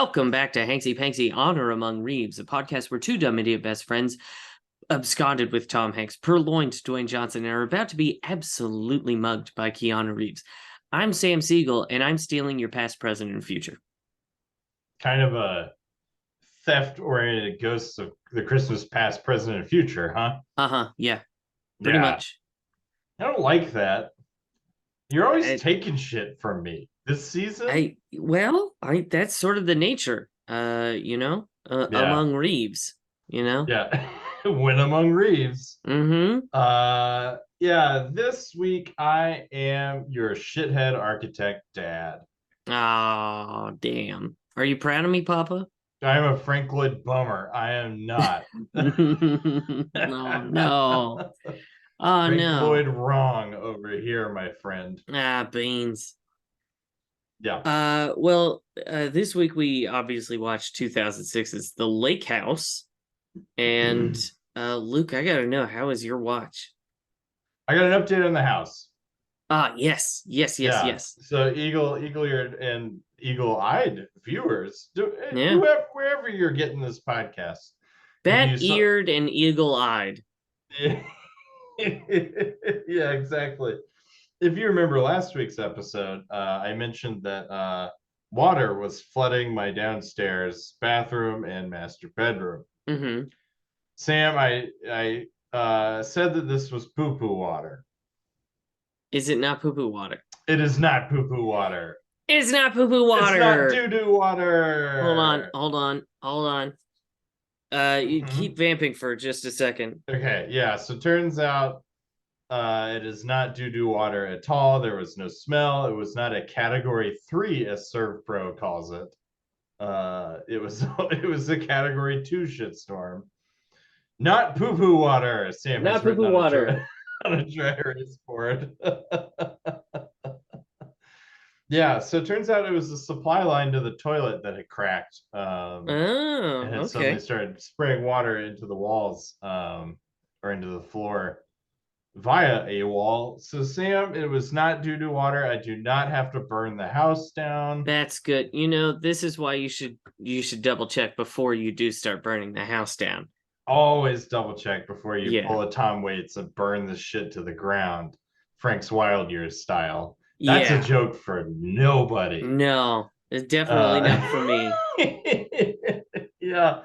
Welcome back to Hanksy Panksy Honor Among Reeves, a podcast where two dumb idiot best friends absconded with Tom Hanks, purloined Dwayne Johnson, and are about to be absolutely mugged by Keanu Reeves. I'm Sam Siegel, and I'm stealing your past, present, and future. Kind of a theft-oriented ghosts of the Christmas past, present, and future, huh? Yeah. Pretty much. I don't like that. You're always taking shit from me this season. That's sort of the nature, among Reeves, Yeah. Win among Reeves. This week I am your shithead architect dad. Oh, damn. Are you proud of me, Papa? I'm a Frank Lloyd bummer. I am not. Oh, no. Oh, Frank no. Lloyd wrong over here, my friend. Beans. Yeah. This week we obviously watched 2006's The Lake House. And Luke, I gotta know, how was your watch? I got an update on the house. Yes. So eagle-eared and eagle-eyed viewers, wherever you're getting this podcast, bat-eared and eagle-eyed. Yeah, exactly. If you remember last week's episode, I mentioned that water was flooding my downstairs bathroom and master bedroom. Mm-hmm. Sam, I said that this was poo-poo water. Is it not poo-poo water? It is not poo-poo water. It's not poo-poo water. It's not doo-doo water. Hold on. You keep vamping for just a second. Okay, yeah. So turns out it is not doo-doo water at all. There was no smell. It was not a category 3, as ServPro calls it. It was a category 2 shitstorm. Not poo-poo water. Sam not poo-poo water on a dry erase board. Yeah, so it turns out it was the supply line to the toilet that had cracked. And it suddenly started spraying water into the walls, or into the floor via a wall. So Sam, it was not due to water. I do not have to burn the house down. That's good. This is why you should double check before you do start burning the house down. Always double check before you pull a Tom Waits and burn the shit to the ground, Frank's Wild Years style. That's a joke for nobody. No, it's definitely not for me. Yeah.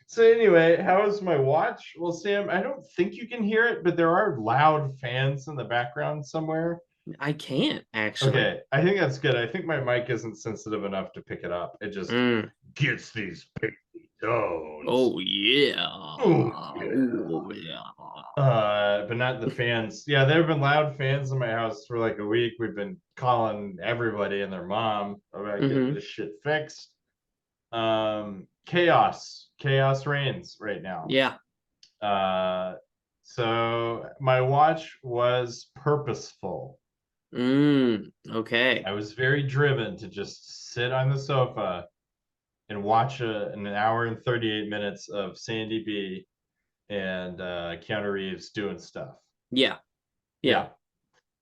So anyway, how is my watch? Well, Sam, I don't think you can hear it, but there are loud fans in the background somewhere. I can't, actually. Okay, I think that's good. I think my mic isn't sensitive enough to pick it up. It just gets these pixie tones. Oh, yeah. But not the fans. Yeah, there have been loud fans in my house for like a week. We've been calling everybody and their mom about getting this shit fixed. Chaos reigns right now. Yeah. So my watch was purposeful. Okay. I was very driven to just sit on the sofa and watch an hour and 38 minutes of Sandy B and Keanu Reeves doing stuff. Yeah.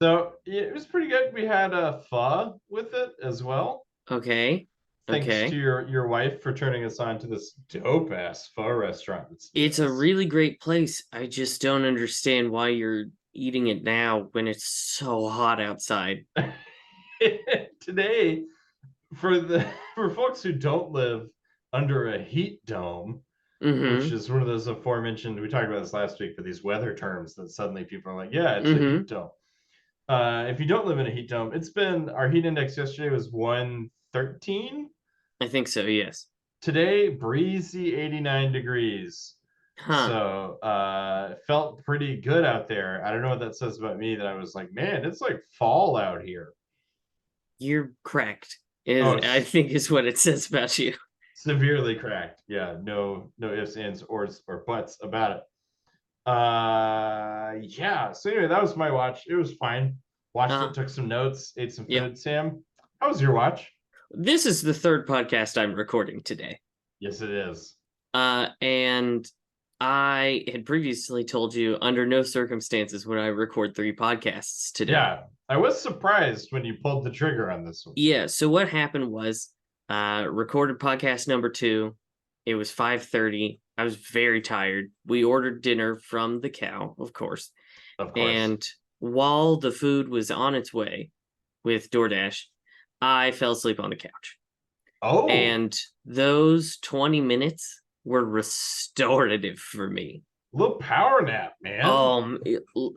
So it was pretty good. We had a pho with it as well. Okay. Thanks to your wife for turning us on to this dope ass pho restaurant. It's a really great place. I just don't understand why you're eating it now when it's so hot outside. Today, for folks who don't live under a heat dome, which is one of those aforementioned, we talked about this last week, for these weather terms that suddenly people are like, yeah, it's a heat dome. If you don't live in a heat dome, our heat index yesterday was 113. I think so, yes. Today, breezy 89 degrees. So felt pretty good out there. I don't know what that says about me, that I was like, man, it's like fall out here. You're cracked, I think is what it says about you. Severely cracked. Yeah, no ifs, ands, or buts about it. So anyway, that was my watch. It was fine. Watched it, took some notes, ate some food. Sam, how was your watch? This is the third podcast I'm recording today. Yes, it is. And I had previously told you under no circumstances would I record 3 podcasts today. Yeah, I was surprised when you pulled the trigger on this one. Yeah, so what happened was Recorded podcast number 2. It was 5:30. I was very tired. We ordered dinner from the cow, of course. Of course. And while the food was on its way with DoorDash, I fell asleep on the couch. Oh. And those 20 minutes were restorative for me. Little power nap, man.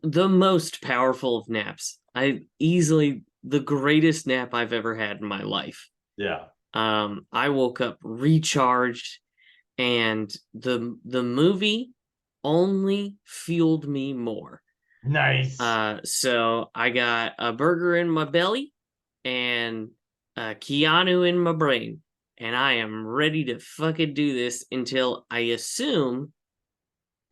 The most powerful of naps. The greatest nap I've ever had in my life. Yeah. I woke up recharged, and the movie only fueled me more. Nice. So I got a burger in my belly and Keanu in my brain, and I am ready to fucking do this until I assume,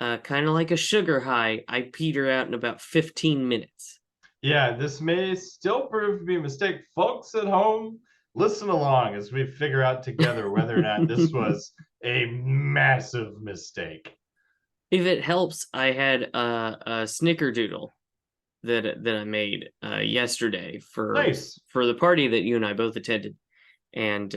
kind of like a sugar high, I peter out in about 15 minutes. Yeah, this may still prove to be a mistake. Folks at home, listen along as we figure out together whether or not this was a massive mistake. If it helps, I had a snickerdoodle that I made yesterday for the party that you and I both attended, and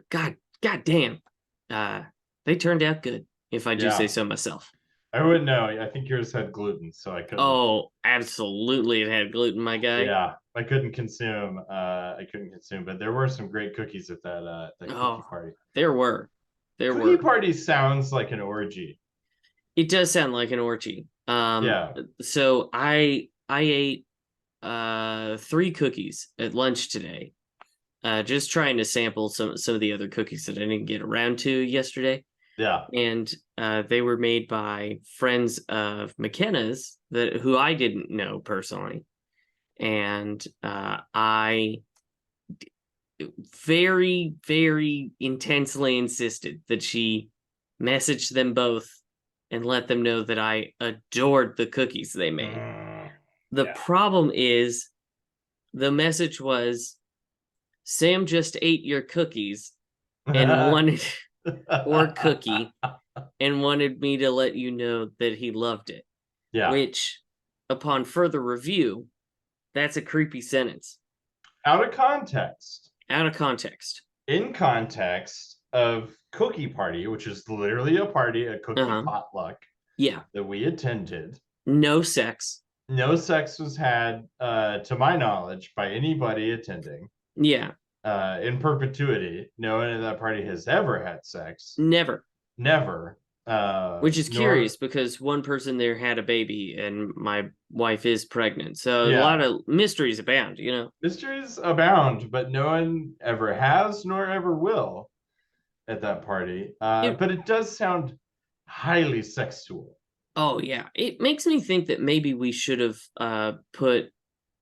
god damn, they turned out good, if I do say so myself. I wouldn't know. I think yours had gluten, so I couldn't. Oh, absolutely, it had gluten, my guy. Yeah, I couldn't consume. But there were some great cookies at that cookie party. There were. Cookie party sounds like an orgy. It does sound like an orgy. Yeah. So I ate 3 cookies at lunch today. Just trying to sample some of the other cookies that I didn't get around to yesterday. Yeah. And they were made by friends of McKenna's who I didn't know personally. And I very, very intensely insisted that she message them both and let them know that I adored the cookies they made. The problem is, the message was, Sam just ate your cookies and wanted or cookie and wanted me to let you know that he loved it. Yeah. Which, upon further review, that's a creepy sentence. Out of context. Out of context. In context of cookie party, which is literally a party, a cookie potluck. Yeah. That we attended. No sex. No sex was had, to my knowledge, by anybody attending. Yeah. In perpetuity. No one at that party has ever had sex. Never. Which is curious because one person there had a baby and my wife is pregnant. So a lot of mysteries abound, you know? Mysteries abound, but no one ever has nor ever will at that party. But it does sound highly sexual. Oh, yeah. It makes me think that maybe we should have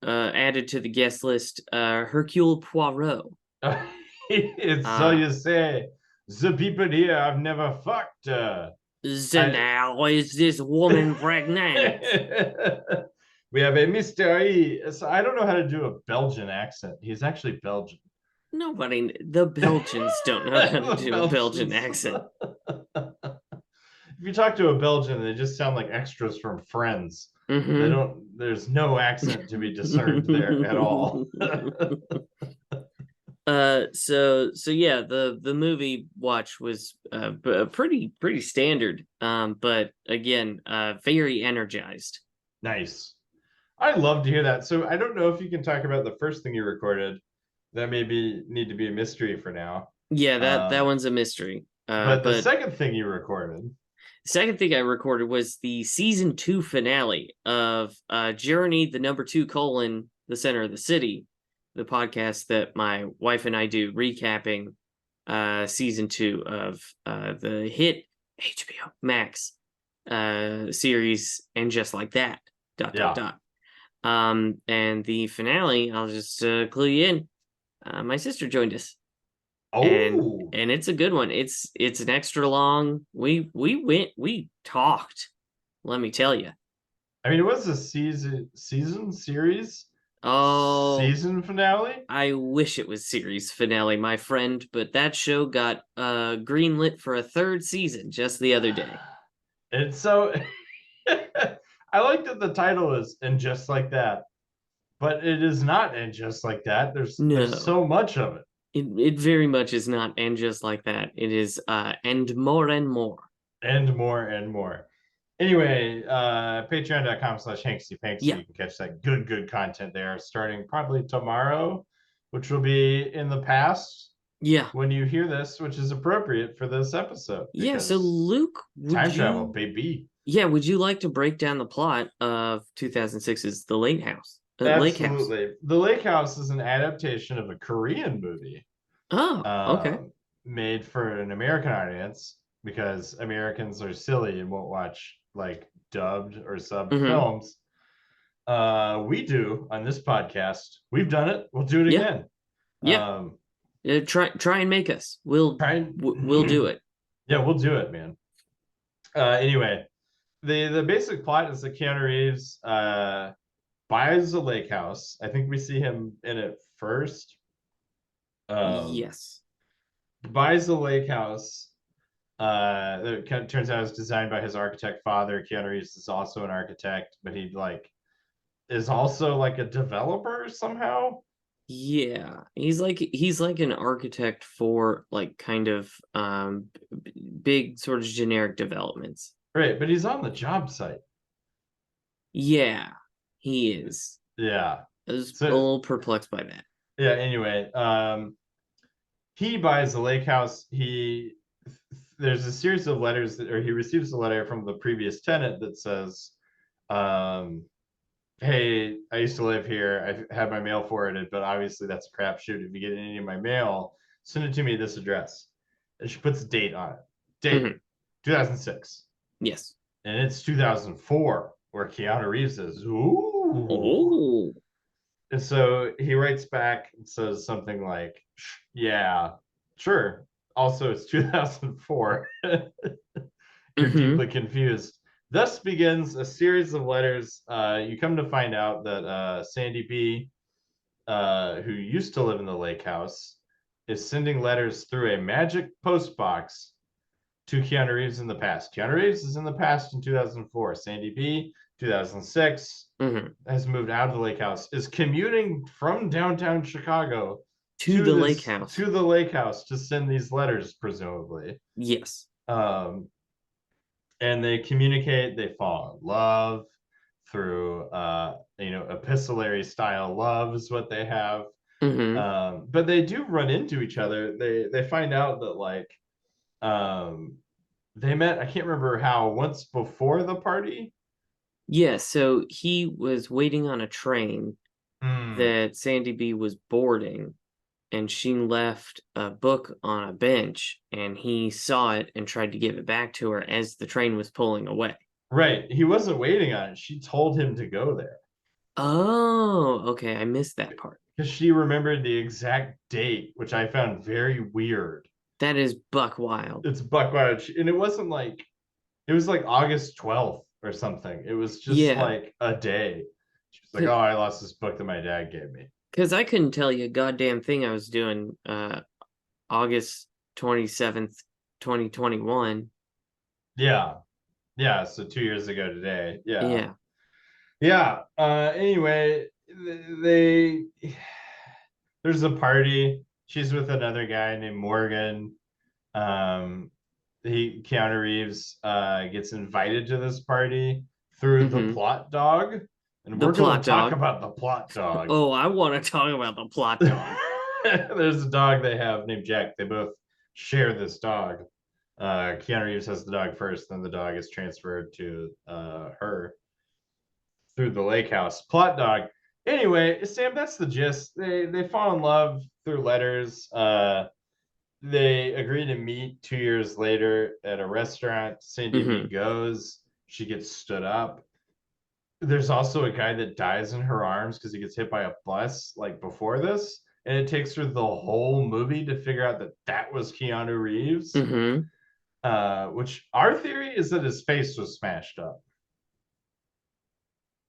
added to the guest list Hercule Poirot. So you say, the people here have never fucked. Now is this woman pregnant? We have a mystery. So I don't know how to do a Belgian accent. He's actually Belgian. The Belgians don't know how to do a Belgian accent. If you talk to a Belgian, they just sound like extras from Friends. Mm-hmm. There's no accent to be discerned there at all. So yeah, the movie watch was pretty standard. But again, very energized. Nice. I love to hear that. So I don't know if you can talk about the first thing you recorded. That maybe need to be a mystery for now. Yeah, that one's a mystery. But the second thing you recorded. Second thing I recorded was the season 2 finale of Journey, the number 2: the center of the city, the podcast that my wife and I do recapping season 2 of the hit HBO Max series, And Just Like That. ... And the finale, I'll just clue you in. My sister joined us. Oh, and it's a good one. It's an extra long. We talked. Let me tell you. I mean, it was a season series. Oh, season finale. I wish it was series finale, my friend. But that show got greenlit for a 3rd season just the other day. And so, I like that the title is "And Just Like That," but it is not "And Just Like That." There's so much of it. It very much is not and just like that. It is and more and more. And more and more. Anyway, patreon.com/hanksy Yeah. You can catch that good content there starting probably tomorrow, which will be in the past. Yeah. When you hear this, which is appropriate for this episode. Yeah, so Luke, time travel, baby. Yeah, would you like to break down the plot of 2006's The Lake House? Absolutely. Lake House. The Lake House is an adaptation of a Korean movie. Oh, okay. Made for an American audience because Americans are silly and won't watch like dubbed or subbed films. We do on this podcast. We've done it. We'll do it again. Yeah. Try and make us. We'll do it. Yeah, we'll do it, man. Anyway, the basic plot is that Keanu Reeves buys a lake house. I think we see him in it first. Yes. Buys a lake house. It turns out it's designed by his architect father. Keanu Reeves is also an architect, but he is also like a developer somehow. Yeah, he's like an architect for like kind of big sort of generic developments. Right, but he's on the job site. Yeah, he is. Yeah. I was a little perplexed by that. Yeah, anyway, he buys the lake house. There's a series of letters he receives a letter from the previous tenant that says, hey, I used to live here. I had my mail forwarded, but obviously that's a crapshoot. If you get any of my mail, send it to me at this address. And she puts a date on it. Date, 2006. Yes. And it's 2004 where Keanu Reeves says, ooh. And so he writes back and says something like, yeah, sure. Also, it's 2004. You're deeply confused. Thus begins a series of letters. You come to find out that Sandy B, who used to live in the lake house, is sending letters through a magic post box to Keanu Reeves in the past. Keanu Reeves is in the past in 2004. Sandy B, 2006, has moved out of the lake house, is commuting from downtown Chicago to the lake house. To the lake house to send these letters, presumably. Yes. And they communicate, they fall in love through epistolary style love is what they have. But they do run into each other. They find out that they met, I can't remember how, once before the party. Yeah, so he was waiting on a train that Sandy B was boarding, and she left a book on a bench, and he saw it and tried to give it back to her as the train was pulling away. Right. He wasn't waiting on it. She told him to go there. Oh, okay. I missed that part. Because she remembered the exact date, which I found very weird. That is buck wild. It's buck wild. And it wasn't like, it was like August 12th or something. It was just like a day. She was like, oh, I lost this book that my dad gave me. Because I couldn't tell you a goddamn thing I was doing August 27th, 2021. Yeah. Yeah. So 2 years ago today. Yeah. Yeah. Anyway, there's a party. She's with another guy named Morgan. Keanu Reeves gets invited to this party through the plot dog. And we're going to talk about the plot dog. Oh, I want to talk about the plot dog. There's a dog they have named Jack. They both share this dog. Keanu Reeves has the dog first, then the dog is transferred to her through the lake house. Plot dog. Anyway, Sam, that's the gist. They fall in love through letters. They agree to meet 2 years later at a restaurant. Sandy B goes. She gets stood up. There's also a guy that dies in her arms because he gets hit by a bus like before this, and it takes her the whole movie to figure out that was Keanu Reeves. Which our theory is that his face was smashed up.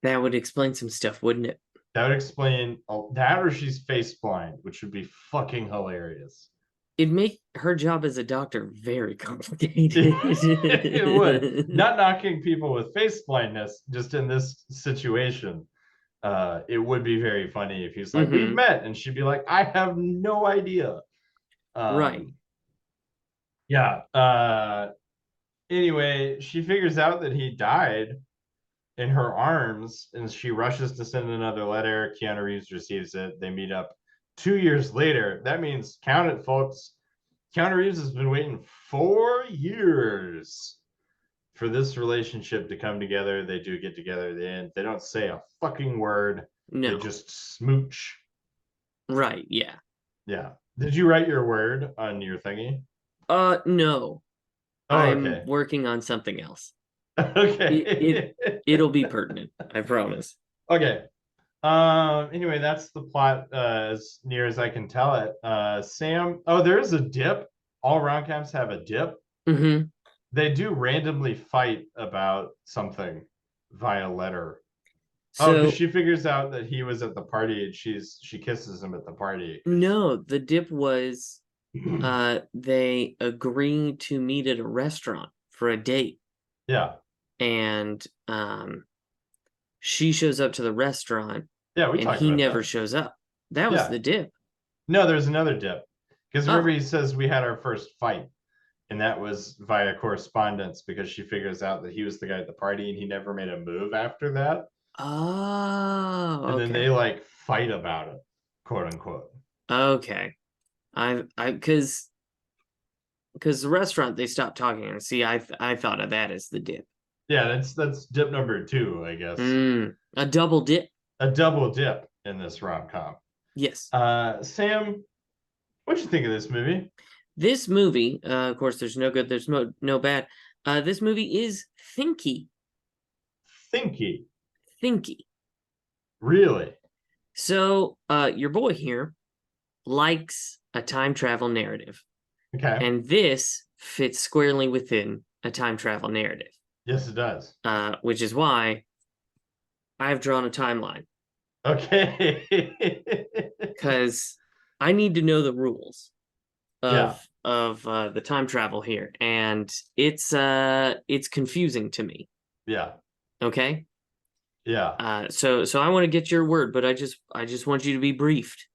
That would explain some stuff, wouldn't it? That would explain that, or she's face blind, which would be fucking hilarious. It'd make her job as a doctor very complicated. It would. Not knocking people with face blindness, just in this situation, it would be very funny if he's like, we've met, and she'd be like, I have no idea. Right. Yeah. Anyway, she figures out that he died in her arms, and she rushes to send another letter. Keanu Reeves receives it. They meet up 2 years later. That means, count it, folks. Keanu Reeves has been waiting 4 years for this relationship to come together. They do get together at the end. They don't say a fucking word. No. They just smooch. Right. Yeah. Yeah. Did you write your word on your thingy? No. Oh, I'm okay. working on something else. Okay. It'll be pertinent. I promise. Okay. Anyway, that's the plot as near as I can tell it. Sam, oh, there is a dip. All rom-coms have a dip. Mm-hmm. They do randomly fight about something via letter. Oh, because So she figures out that he was at the party and she kisses him at the party. no, the dip was they agree to meet at a restaurant for a date. Yeah. And she shows up to the restaurant. Yeah, we and talked he about never that. shows up. That was Yeah. the dip. No, there's another dip. Because remember, Oh. he says we had our first fight, and that was via correspondence because she figures out that he was the guy at the party and he never made a move after that. Oh, And then okay. they like fight about it, quote unquote. Okay. I because the restaurant they stopped talking. And see, I thought of that as the dip. Yeah, that's dip number 2, I guess. A double dip. A double dip in this rom-com. Yes. Sam, what'd you think of this movie? This movie, of course, there's no good, there's no bad. This movie is thinky. Thinky. Thinky. Really? So, your boy here likes a time travel narrative. Okay. And this fits squarely within a time travel narrative. Yes, it does. Which is why I've drawn a timeline. Okay. Because I need to know the rules of Yeah. The time travel here, and it's confusing to me. Yeah. Okay. Yeah. So I want to get your word, but I just want you to be briefed.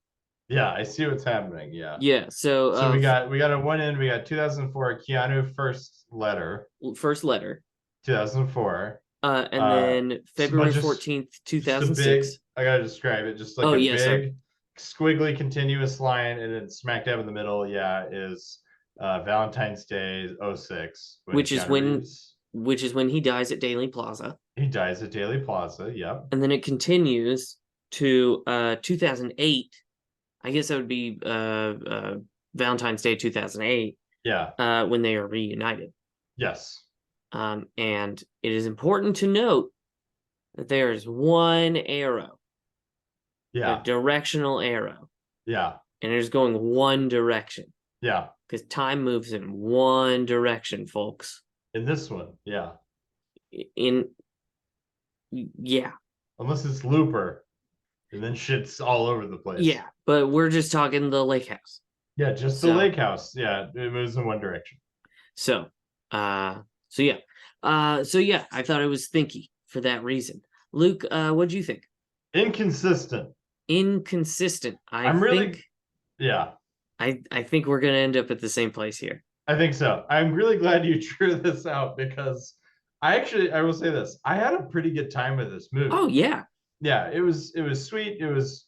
Yeah, I see what's happening. Yeah. Yeah. So we got a one in. We got 2004 Keanu first letter. First letter. 2004. And then February 14th, 2006. I gotta describe it. Just like big squiggly continuous line, and then smack dab in the middle, is Valentine's Day 06. Which is when he dies at Daily Plaza. He dies at Daily Plaza, yep. And then it continues to 2008. I guess that would be Valentine's Day 2008. Yeah. When they are reunited. Yes. And it is important to note that there is one arrow. Yeah. A directional arrow. Yeah. And it is going one direction. Yeah. Because time moves in one direction, folks. In this one, yeah. Yeah. Unless it's Looper. And then shit's all over the place. Yeah, but we're just talking the lake house. Yeah, just the lake house. Yeah, it moves in one direction. So yeah. I thought it was thinky for that reason. Luke, what'd you think? Inconsistent. I think we're gonna end up at the same place here. I think so. I'm really glad you drew this out because I will say this. I had a pretty good time with this movie. Oh yeah. Yeah, it was sweet. It was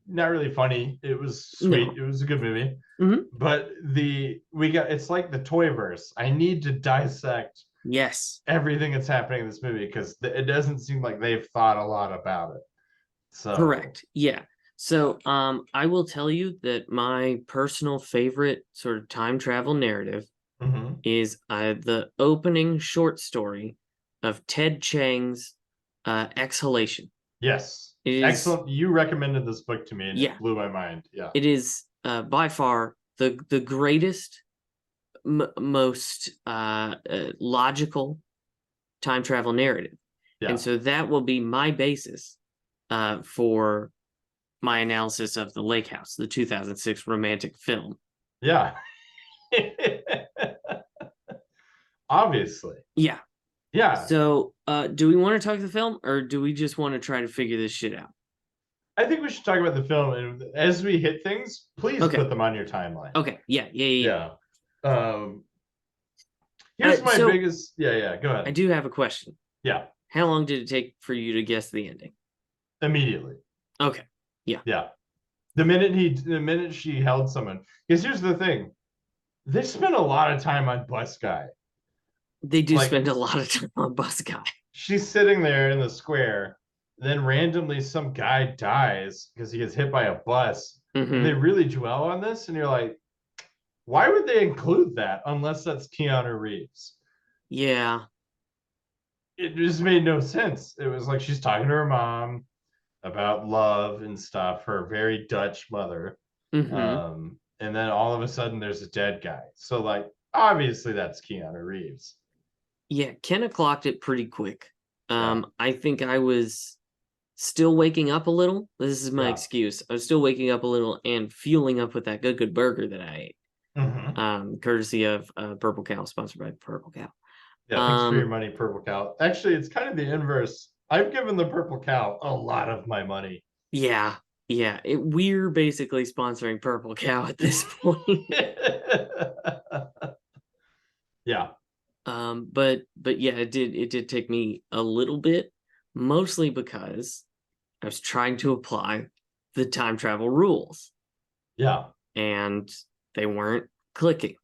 not really funny. It was sweet. No. It was a good movie. Mm-hmm. But it's like the Toyverse. I need to dissect everything that's happening in this movie because it doesn't seem like they've thought a lot about it. So correct. Yeah. So I will tell you that my personal favorite sort of time travel narrative is the opening short story of Ted Chiang's Exhalation. Yes. Excellent. You recommended this book to me and it blew my mind. Yeah. It is by far the greatest, most logical time travel narrative. Yeah. And so that will be my basis for my analysis of The Lake House, the 2006 romantic film. Yeah. Obviously. Yeah. Yeah. So, do we want to talk the film or do we just want to try to figure this shit out? I think we should talk about the film, and as we hit things, please put them on your timeline. Okay. Yeah. Here's my biggest. Yeah. Go ahead. I do have a question. Yeah. How long did it take for you to guess the ending? Immediately. Okay. Yeah. Yeah. The minute she held someone. Because here's the thing. They spent a lot of time on Bus Guy. They do spend a lot of time on Bus Guy. She's sitting there in the square. Then randomly some guy dies because he gets hit by a bus. Mm-hmm. And they really dwell on this. And you're like, why would they include that unless that's Keanu Reeves? Yeah. It just made no sense. It was like she's talking to her mom about love and stuff, her very Dutch mother. Mm-hmm. And then all of a sudden there's a dead guy. So like obviously that's Keanu Reeves. Yeah, Kenna clocked it pretty quick. I think I was still waking up a little. This is my excuse. I was still waking up a little and fueling up with that good burger that I ate. Mm-hmm. Courtesy of Purple Cow, sponsored by Purple Cow. Yeah, thanks for your money, Purple Cow. Actually, it's kind of the inverse. I've given the Purple Cow a lot of my money. Yeah. We're basically sponsoring Purple Cow at this point. Yeah. But yeah, it did take me a little bit, mostly because I was trying to apply the time travel rules. Yeah. And they weren't clicking.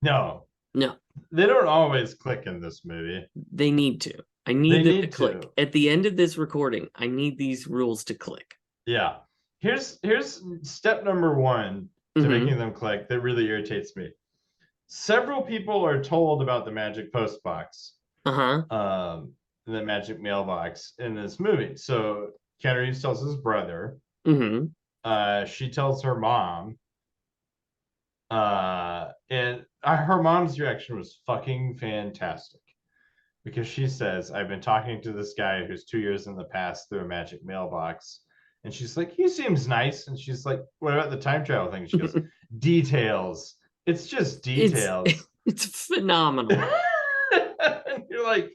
No. They don't always click in this movie. They need to. I need them to click. At the end of this recording, I need these rules to click. Yeah. Here's step number 1 to making them click that really irritates me. Several people are told about the magic post box. The magic mailbox in this movie. So Keanu Reeves tells his brother. She tells her mom. And her mom's reaction was fucking fantastic. Because she says, I've been talking to this guy who's 2 years in the past through a magic mailbox. And she's like, he seems nice. And she's like, what about the time travel thing? She goes, details. It's just details. It's phenomenal. And you're like,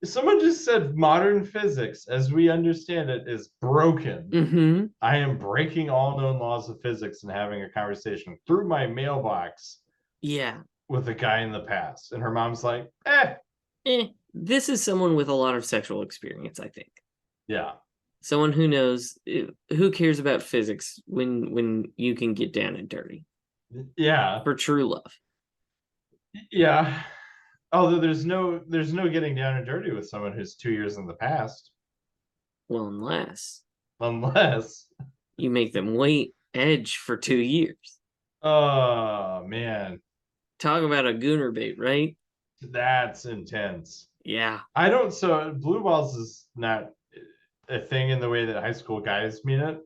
someone just said modern physics, as we understand it, is broken. I am breaking all known laws of physics and having a conversation through my mailbox. Yeah. With a guy in the past. And her mom's like, This is someone with a lot of sexual experience, I think. Yeah. Someone who knows, who cares about physics when you can get down and dirty. Yeah. For true love. Yeah. Although there's no getting down and dirty with someone who's 2 years in the past. Well, unless you make them wait edge for 2 years. Oh man. Talk about a gooner bait, right? That's intense. Yeah. So blue balls is not a thing in the way that high school guys mean it.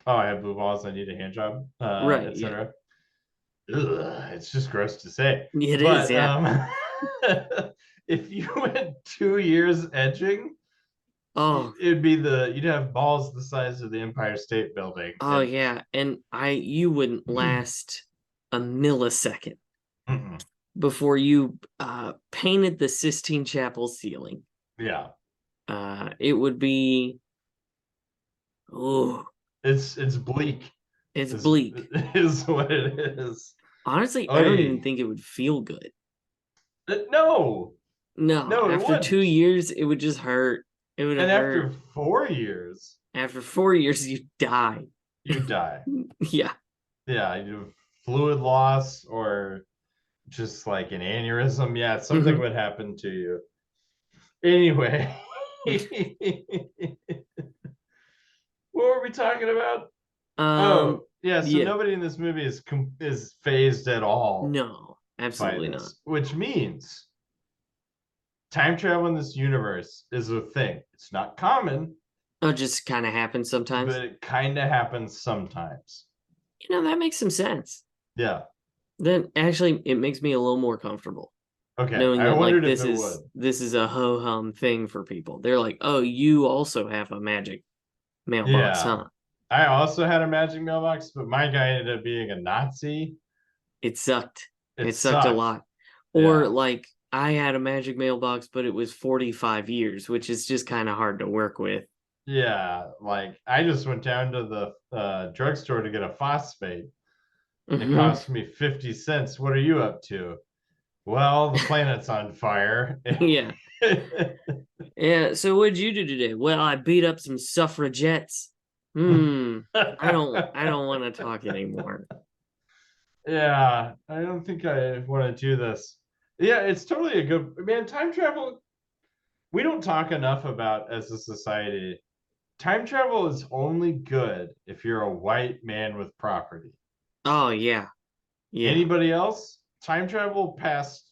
Oh, I have blue balls, I need a hand job, right, etc. Yeah. It's just gross to say. It is, yeah. If you went 2 years edging, it'd be you'd have balls the size of the Empire State Building. Oh yeah, and you wouldn't last a millisecond before you painted the Sistine Chapel ceiling. Yeah. It would be it's bleak. It's bleak. Is what it is. Honestly, I don't even think it would feel good. No. After 2 years, it would just hurt. It would hurt. After 4 years. After 4 years, you die. You die. Yeah. Yeah, you have fluid loss or just like an aneurysm. Yeah, something would happen to you. Anyway. What were we talking about? Nobody in this movie is phased at all. No, absolutely not. Which means time travel in this universe is a thing. It's not common. It just kind of happens sometimes. But it kind of happens sometimes. That makes some sense. Yeah. Then actually, it makes me a little more comfortable. Okay. Knowing that this is a ho hum thing for people. They're like, oh, you also have a magic mailbox, huh? I also had a magic mailbox, but my guy ended up being a Nazi. It sucked. It sucked a lot. Or like I had a magic mailbox, but it was 45 years, which is just kind of hard to work with. Yeah, like I just went down to the drugstore to get a phosphate. It cost me 50 cents. What are you up to? Well, the planet's on fire. Yeah. Yeah. So what'd you do today? Well, I beat up some suffragettes. I don't want to talk anymore. Yeah, I don't think I want to do this. Yeah, it's totally a good man. Time travel, we don't talk enough about as a society. Time travel is only good if you're a white man with property. Oh yeah. Yeah. Anybody else? Time travel past,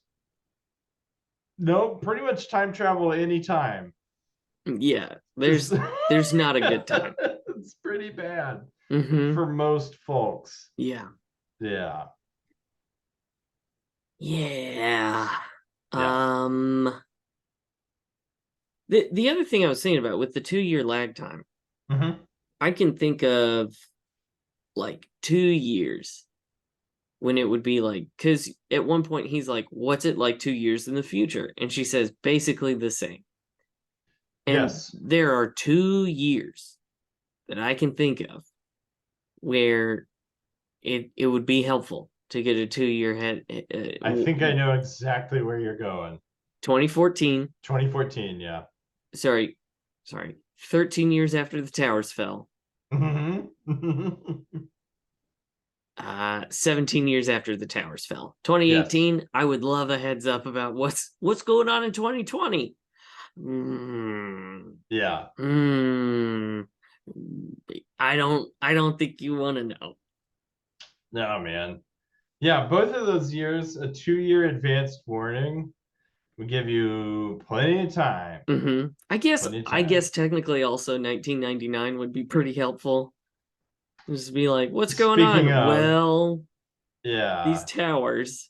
no, pretty much time travel anytime. Yeah. There's not a good time. It's pretty bad Mm-hmm. for most folks. Yeah. Yeah. Yeah. Yeah. The other thing I was thinking about with the 2 year lag time, Mm-hmm. I can think of like 2 years when it would be like, because at one point he's like, "What's it like 2 years in the future?" And she says, "Basically the same." And Yes. there are 2 years that I can think of where it would be helpful to get a 2 year head. I think I know exactly where you're going. 2014. 2014, yeah. Sorry, 13 years after the towers fell. Mm-hmm. 17 years after the towers fell. Yes. 2018, I would love a heads up about what's going on in 2020. Mm, Yeah. mm, I don't think you want to know. No, man. Yeah, both of those years, a 2 year advanced warning would give you plenty of time. Mm-hmm. I guess Plenty of I time. guess technically also 1999 would be pretty helpful. Just be like, what's going Speaking on? of, Well, these yeah, towers.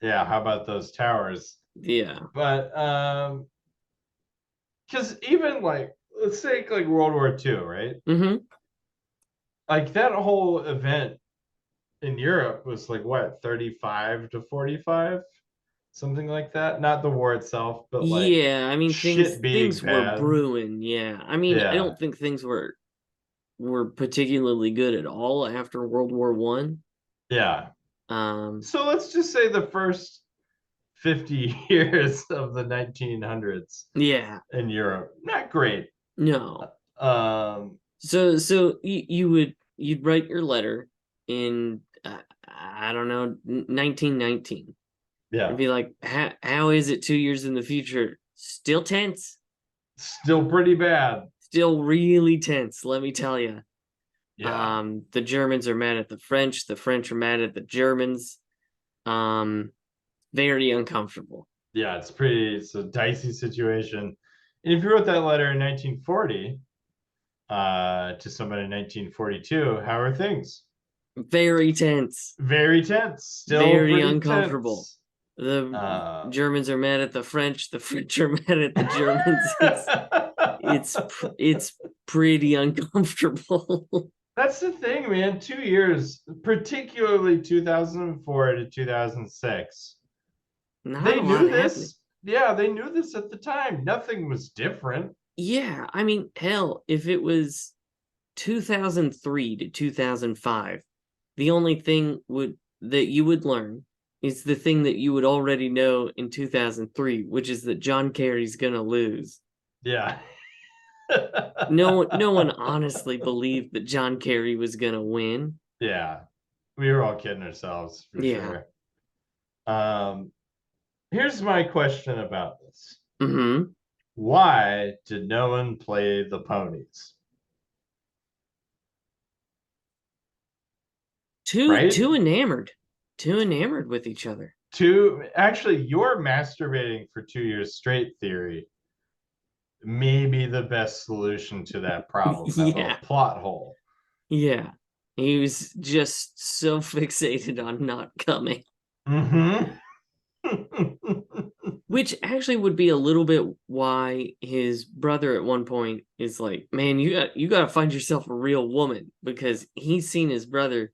yeah, how about those towers? Yeah. But because even like let's take like World War II, right? Mm-hmm. Like that whole event in Europe was like what, 35 to 45? Something like that. Not the war itself, but like Yeah, I mean things shit being things were bad. brewing. Yeah. I mean, I Yeah. don't think things were particularly good at all after World War One. Yeah. Um, So let's just say the first 50 years of the 1900s yeah, in Europe, not great. no. Um, So you'd write your letter in I don't know 1919 and yeah, be like, how is it 2 years in the future? Still tense, still pretty bad. still really tense. Let me tell you. Yeah, The Germans are mad at the French are mad at the Germans. Um, very uncomfortable. yeah, it's a dicey situation. And if you wrote that letter in 1940 to somebody in 1942, how are things? Very tense. Very tense, still Very pretty uncomfortable. tense. The Uh, Germans are mad at the French are mad at the Germans. It's pretty uncomfortable. That's the thing, man. 2 years, particularly 2004 to 2006. Not They a lot knew happening. this. Yeah, they knew this at the time. Nothing was different. Yeah, I mean, hell, if it was 2003 to 2005, the only thing would that you would learn is the thing that you would already know in 2003, which is that John Kerry's gonna lose. Yeah. No one honestly believed that John Kerry was gonna win. Yeah. We were all kidding ourselves for Yeah. sure. Um, Here's my question about this. Mm-hmm. Why did no one play the ponies? Too Right? too enamored. Too enamored with each other. Actually, your masturbating for 2 years straight theory may be the best solution to that problem, that little Yeah. plot hole. Yeah. He was just so fixated on not coming. Mm-hmm. Which actually would be a little bit why his brother at one point is like, "Man, you got to find yourself a real woman," because he's seen his brother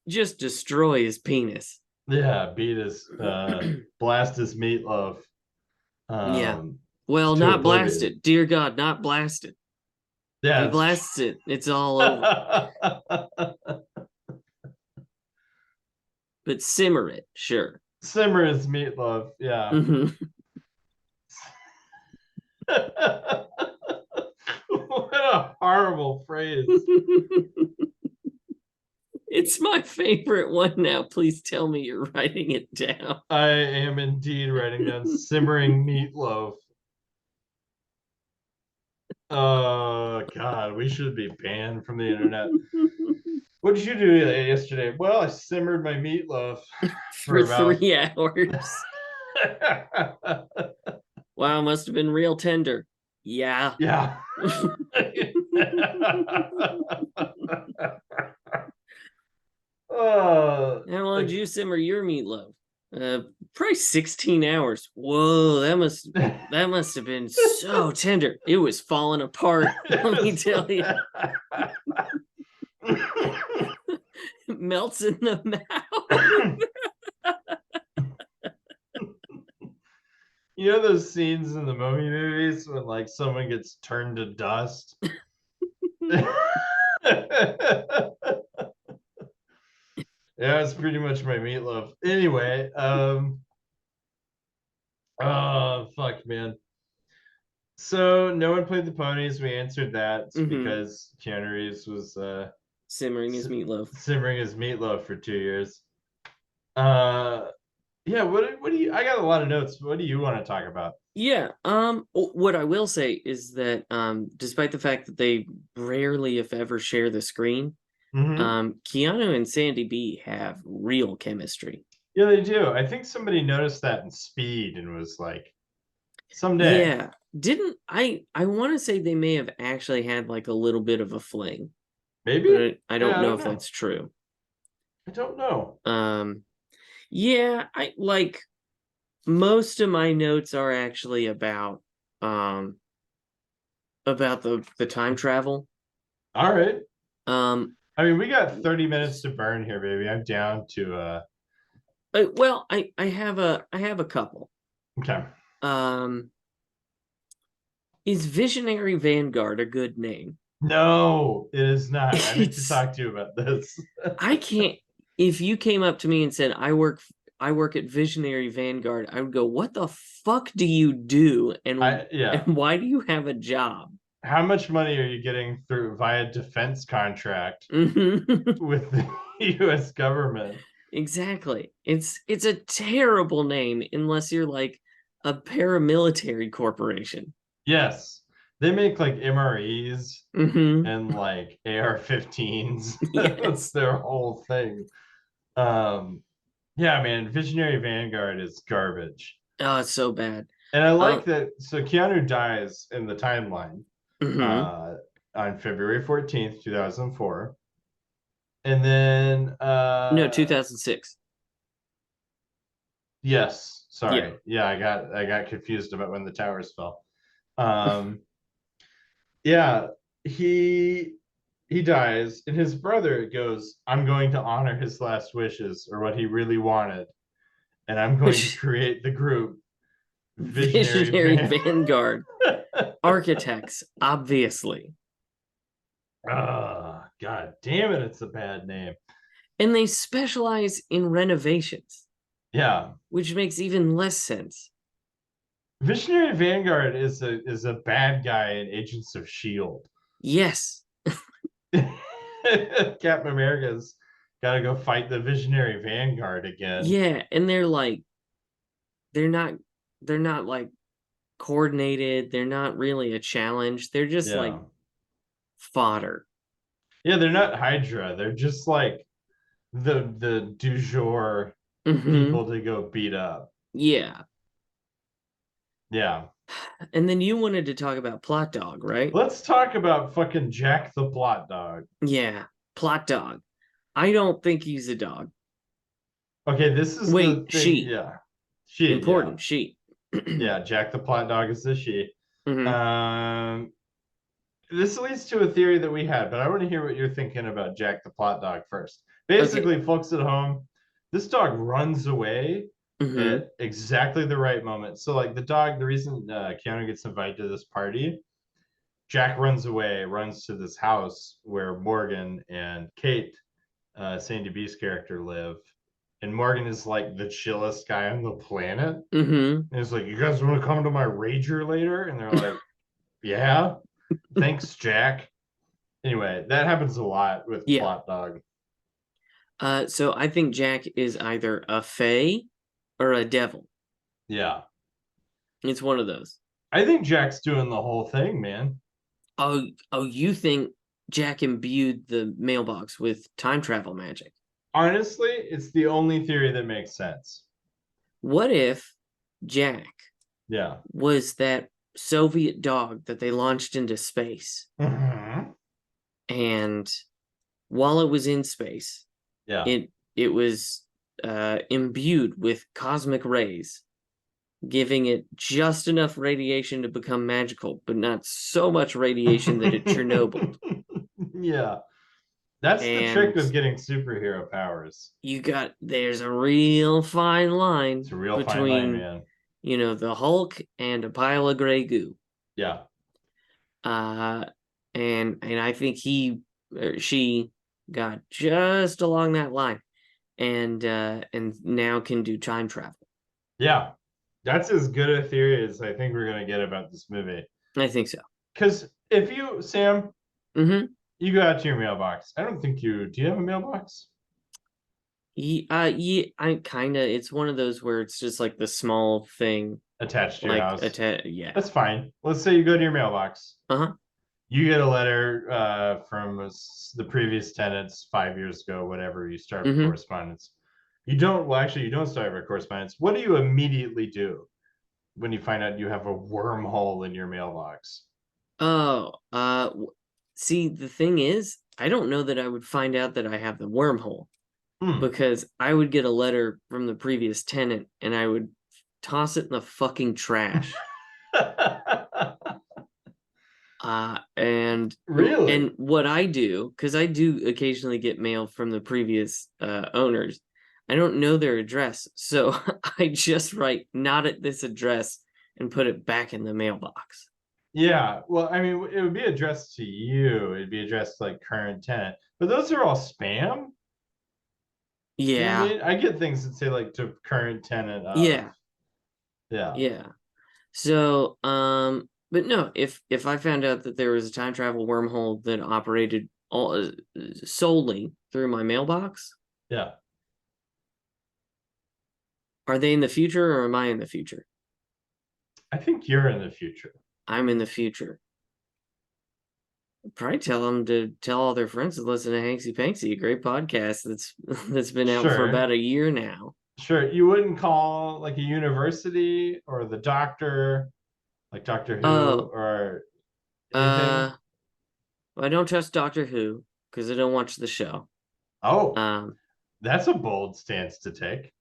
just destroy his penis. Yeah, beat his blast his meatloaf. Yeah. Um, Well, to not oblivion. blasted. Dear God, not blasted. Yeah, if he blasts it, it's all over. But simmer it, sure. Simmer is meatloaf. Yeah. Mm-hmm. What a horrible phrase. It's my favorite one now. Please tell me you're writing it down. I am indeed writing down simmering meatloaf. Oh God, we should be banned from the internet. What did you do yesterday? Well, I simmered my meatloaf for For about 3 hours. Wow, must have been real tender. Yeah. yeah. How long did you simmer your meatloaf? Probably 16 hours. Whoa, that must have been so tender. It was falling apart. Let me tell you. It melts in the mouth. You know those scenes in the movie movies when like someone gets turned to dust? Yeah, it's pretty much my meatloaf. Anyway, oh fuck, man. So no one played the ponies. We answered that because Keanu Reeves was simmering his meatloaf. Simmering his meatloaf for 2 years. Yeah, what do you I got a lot of notes. What do you want to talk about? Yeah, what I will say is that despite the fact that they rarely if ever share the screen, Keanu and Sandy B have real chemistry. Yeah, they do. I think somebody noticed that in Speed and was like, someday. Yeah. Didn't I want to say they may have actually had like a little bit of a fling. Maybe? But I don't know if know. that's true. I don't know. Yeah, I like most of my notes are actually about the time travel. All right. I mean, we got 30 minutes to burn here, baby. I'm down to well, I have a couple. Okay. Is Visionary Vanguard a good name? No, it is not. I need to talk to you about this. I can't. If you came up to me and said, I work at Visionary Vanguard, I would go, what the fuck do you do? And why do you have a job? How much money are you getting through via defense contract with the US government? Exactly. It's a terrible name unless you're like a paramilitary corporation. Yes. They make like MREs and like AR-15s. Yes. That's their whole thing. Yeah, man, Visionary Vanguard is garbage. Oh, it's so bad. And I like that. So Keanu dies in the timeline on February 14th, 2004. And then no, 2006. Yes, sorry. Yeah, I got confused about when the towers fell. Yeah, he dies, and his brother goes, I'm going to honor his last wishes or what he really wanted, and I'm going to create the group Visionary Vanguard. Architects, obviously. Oh, God damn it, it's a bad name. And they specialize in renovations. Yeah. Which makes even less sense. Visionary Vanguard is a bad guy in Agents of S.H.I.E.L.D. Yes. Captain America's got to go fight the Visionary Vanguard again. Yeah, and they're not like coordinated. They're not really a challenge. They're just like fodder. Yeah, they're not Hydra. They're just like the du jour people to go beat up. Yeah. Yeah. And then you wanted to talk about Plot Dog, right? Let's talk about fucking Jack the Plot Dog. Yeah, Plot Dog. I don't think he's a dog. Okay, this is the thing. She. Yeah. She. Important, she. Yeah, Jack the Plot Dog is the she. This leads to a theory that we had, but I want to hear what you're thinking about Jack the Plot Dog first. Basically, folks at home, this dog runs away at exactly the right moment. So like the dog, the reason Keanu gets invited to this party, Jack runs away, runs to this house where Morgan and Kate, Sandy B's character, live. And Morgan is like the chillest guy on the planet. And he's like, "You guys want to come to my rager later?" And they're like, "Yeah, thanks, Jack." Anyway, that happens a lot with Plot Dog. So I think Jack is either a fae or a devil. Yeah. It's one of those. I think Jack's doing the whole thing, man. Oh, you think Jack imbued the mailbox with time travel magic? Honestly, it's the only theory that makes sense. What if Jack was that Soviet dog that they launched into space? And while it was in space, it was imbued with cosmic rays, giving it just enough radiation to become magical, but not so much radiation that it Chernobyl. Yeah. That's the trick of getting superhero powers. There's a real fine line between, fine line, man. The Hulk and a pile of gray goo. Yeah. And I think she got just along that line, and now can do time travel. Yeah. That's as good a theory as I think we're gonna get about this movie. I think so. Because if you, Sam, you go out to your mailbox. I don't think do you have a mailbox? Yeah, I kind of. It's one of those where it's just like the small thing attached to your house. Yeah, that's fine. Let's say you go to your mailbox. You get a letter from the previous tenants 5 years ago, whatever. You start correspondence. You don't start a correspondence. What do you immediately do when you find out you have a wormhole in your mailbox? See, the thing is, I don't know that I would find out that I have the wormhole, because I would get a letter from the previous tenant and I would toss it in the fucking trash. And really, and what I do, because I do occasionally get mail from the previous owners, I don't know their address, so I just write "not at this address" and put it back in the mailbox. Yeah, well, I mean, it would be addressed to you. It'd be addressed like current tenant, but those are all spam. Yeah, you know what I mean? I get things that say like to current tenant. Yeah. So, but no, if I found out that there was a time travel wormhole that operated all solely through my mailbox, are they in the future or am I in the future? I think you're in the future. I'm in the future. Probably tell them to tell all their friends to listen to Hanksy Panksy, a great podcast that's been out for about a year now. Sure, you wouldn't call like a university or the doctor, like Doctor Who or anything? I don't trust Doctor Who because I don't watch the show. That's a bold stance to take.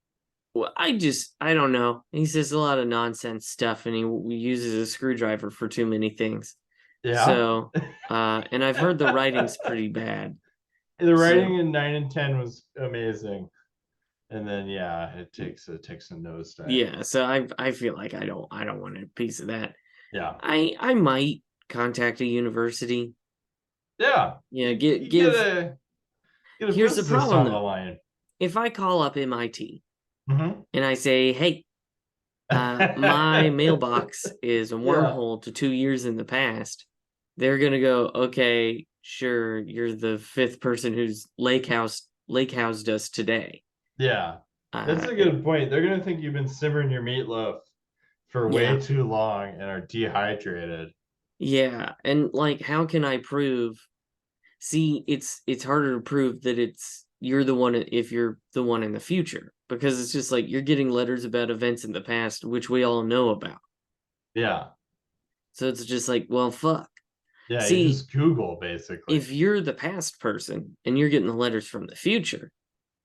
Well, I don't know. He says a lot of nonsense stuff, and he uses a screwdriver for too many things. Yeah. So, and I've heard the writing's pretty bad. The writing in 9 and 10 was amazing, and then it takes a nosedive. Yeah. So I feel like I don't want a piece of that. Yeah. I might contact a university. Yeah. Yeah. Here's the problem though. If I call up MIT and I say, "Hey, my mailbox is a wormhole to 2 years in the past," they're gonna go, "Okay, sure, you're the fifth person who's lake housed us today." Yeah, that's a good point. They're gonna think you've been simmering your meatloaf for way too long and are dehydrated. Yeah, and like, how can I prove? See, it's harder to prove that you're the one if you're the one in the future, because it's just like you're getting letters about events in the past which we all know about. Yeah. So it's just like, well, fuck. Yeah, see, you just Google basically. If you're the past person and you're getting the letters from the future,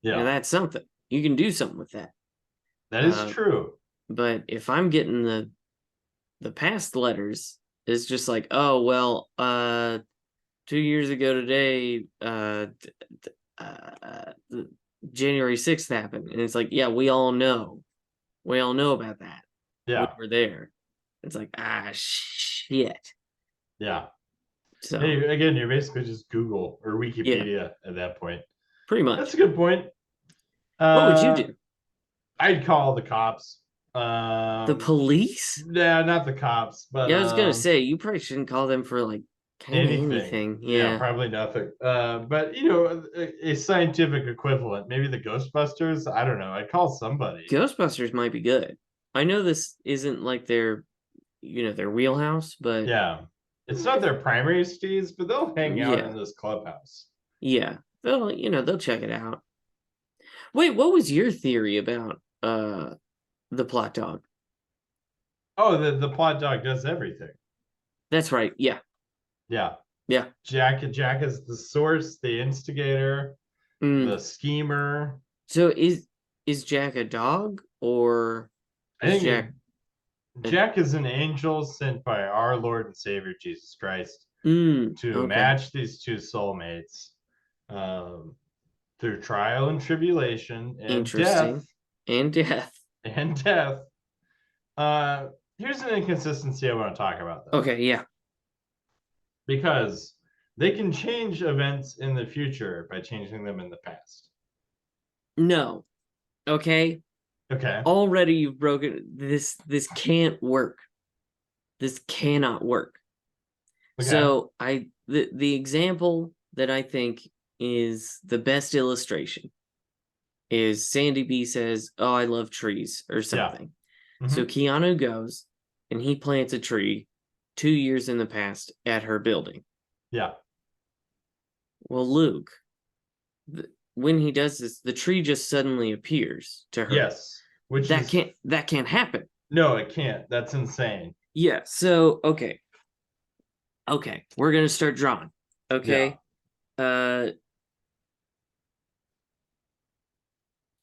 that's something. You can do something with that. That is true. But if I'm getting the past letters, it's just like, oh well, 2 years ago today, January 6th happened, and it's like, yeah, we all know We all know about that. Yeah. We were there. It's like, shit. Yeah. So hey, again, you're basically just Google or yeah, Wikipedia at that point. pretty much. That's a good point. What would you do? I'd call the cops. The police? Yeah, not the cops, but Yeah, I was gonna say you probably shouldn't call them for like kind of anything. anything. Yeah, Yeah. probably nothing. But a scientific equivalent, maybe the Ghostbusters. I don't know. I'd call somebody. Ghostbusters might be good. I know this isn't like their wheelhouse, but Yeah, it's not their primary steeds, but they'll hang out in yeah, this clubhouse. yeah, they'll check it out. Wait, what was your theory about the plot dog? Oh, the plot dog does everything. That's right. Yeah, Yeah, yeah. Jack is the source, the instigator, Mm. the schemer. So is Jack a dog or I is think Jack? Jack is an angel sent by our Lord and Savior Jesus Christ to Okay. match these two soulmates um, through trial and tribulation and death Interesting. And death. and death. Uh, Here's an inconsistency I want to talk about, though, Okay. Yeah. because they can change events in the future by changing them in the past. No. Okay. Okay. Already you've broken this. This can't work. This cannot work. Okay. So the example that I think is the best illustration is Sandy B says, "Oh, I love trees" or something. Yeah. So Keanu goes and he plants a tree 2 years in the past at her building. Yeah. Well, Luke, when he does this, the tree just suddenly appears to her. Yes. That can't happen. No, it can't. That's insane. Yeah. So okay, we're gonna start drawing. Okay. Yeah.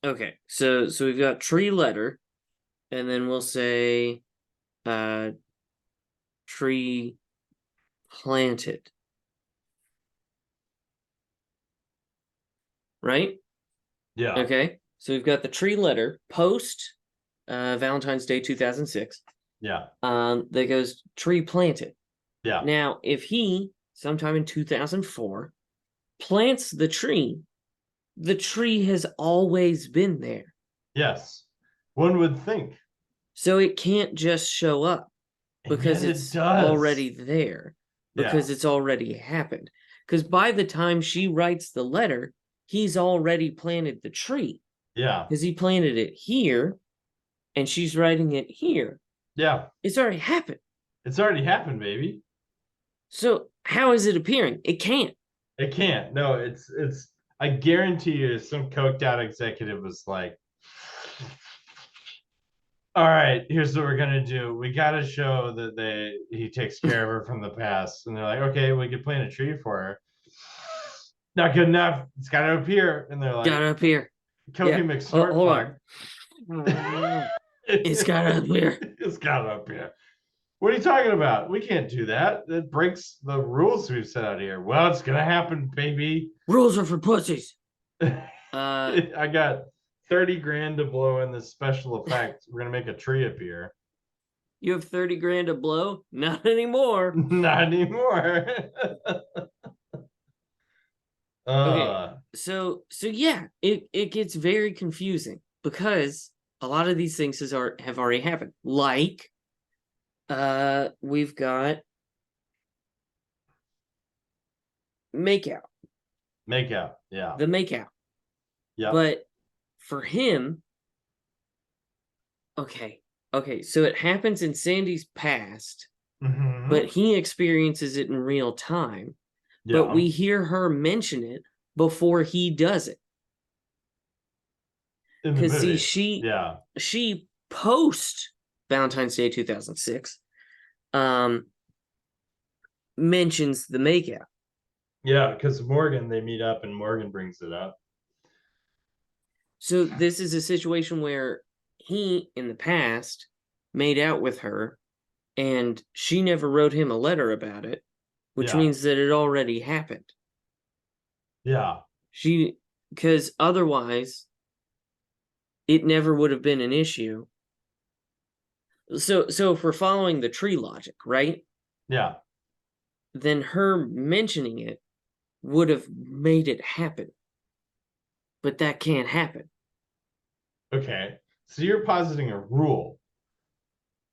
Okay. So we've got tree letter, and then we'll say tree planted. Right? Yeah. Okay. So we've got the tree letter post Valentine's Day 2006. Yeah. That goes tree planted. Yeah. Now, if he sometime in 2004 plants the tree has always been there. Yes. One would think. So it can't just show up because it's already there, because it's already happened. Because by the time she writes the letter, he's already planted the tree. Yeah. Because he planted it here and she's writing it here. Yeah. It's already happened. It's already happened, baby. So how is it appearing? It can't. It can't. No, it's I guarantee you some coked out executive was like, all right, here's what we're gonna do. We gotta show that he takes care of her from the past. And they're like, okay, we could plant a tree for her. Not good enough. It's gotta appear. And they're like, gotta appear. Kofi McSnort hold on. It's gotta appear. It's gotta appear. What are you talking about? We can't do that. That breaks the rules we've set out here. Well, it's gonna happen, baby. Rules are for pussies. I got 30 grand to blow in this special effect. We're gonna make a tree appear. You have 30 grand to blow? Not anymore. Not anymore. Okay. So yeah, it gets very confusing because a lot of these things have already happened. Like we've got makeout. Makeout, yeah. The makeout. Yeah. But for him, okay, so it happens in Sandy's past, but he experiences it in real time. Yeah. But we hear her mention it before he does it. Because see, she post Valentine's Day 2006 mentions the makeout. Yeah, because they meet up and Morgan brings it up. So this is a situation where he, in the past, made out with her and she never wrote him a letter about it, which means that it already happened. Yeah. Because otherwise, it never would have been an issue So if we're following the tree logic, right? Yeah. Then her mentioning it would have made it happen. But that can't happen. Okay. So you're positing a rule.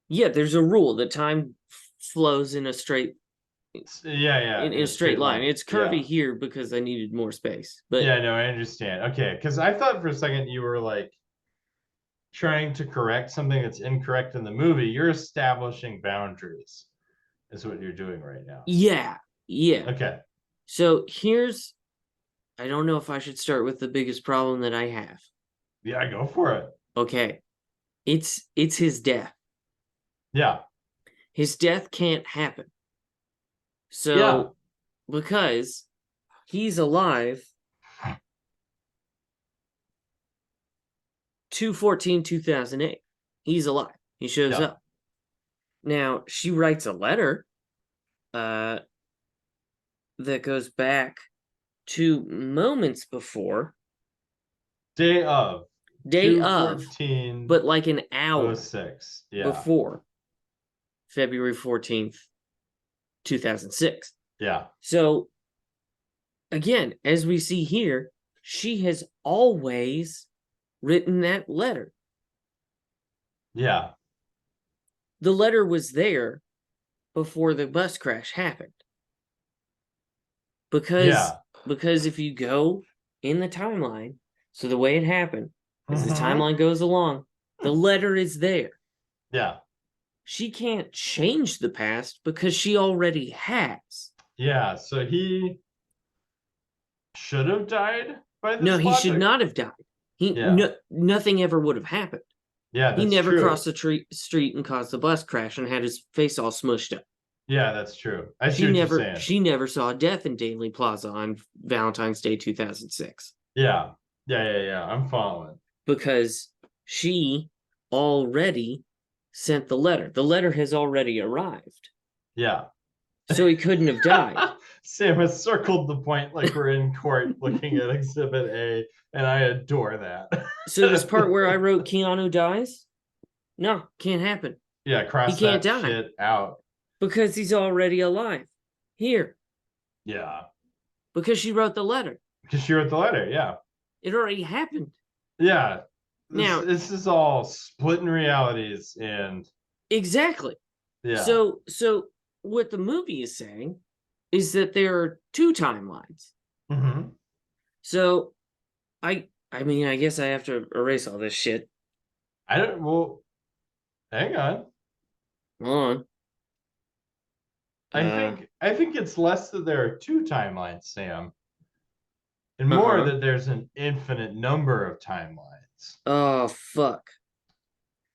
Yeah, there's a rule that time flows in a straight in a straight line. It's curvy yeah. here because I needed more space. But yeah, no, I understand. Okay, because I thought for a second you were like trying to correct something that's incorrect in the movie. You're establishing boundaries, is what you're doing right now. Yeah. Okay. So here's, I don't know if I should start with the biggest problem that I have. Yeah, go for it. Okay. It's his death. Yeah. His death can't happen. So because he's alive 2/14/2008. He's alive. He shows up. Now, she writes a letter that goes back to moments before. Day of. But like an hour 06. before February 14th, 2006. Yeah. So, again, as we see here, she has always written that letter. Yeah. The letter was there before the bus crash happened. Because if you go in the timeline, so the way it happened, as the timeline goes along, the letter is there. Yeah. She can't change the past because she already has. Yeah, so he should have died by this No, he should not have died. Nothing ever would have happened. Yeah, that's he never true. crossed the street and caused the bus crash and had his face all smushed up. Yeah, that's true. I see what you're saying. She never saw death in Daly Plaza on Valentine's Day 2006. Yeah. I'm following. Because she already sent the letter. The letter has already arrived. Yeah. So he couldn't have died. Sam has circled the point like we're in court looking at Exhibit A, and I adore that. So this part where I wrote Keanu dies? No, can't happen. Yeah, cross that shit out. Because he's already alive. Here. Yeah. Because she wrote the letter. Because she wrote the letter, yeah. It already happened. Yeah. Now this is all splitting realities and exactly. Yeah. So what the movie is saying is that there are two timelines. Mm-hmm. So I mean, I guess I have to erase all this shit. Hang on. Hold on. I think it's less that there are two timelines, Sam, and more that there's an infinite number of timelines. Oh, fuck.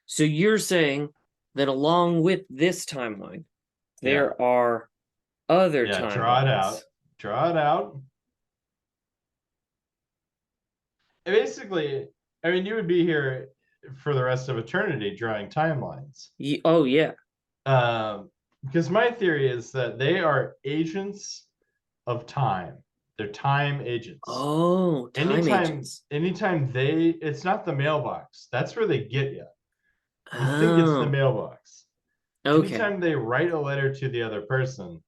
So you're saying that along with this timeline, there are other timelines. Draw it out. Basically, I mean, you would be here for the rest of eternity drawing timelines. Oh, yeah. Because my theory is that they are agents of time. They're time agents. Oh, agents. Anytime it's not the mailbox. That's where they get you. You think it's the mailbox. Okay. Anytime they write a letter to the other person,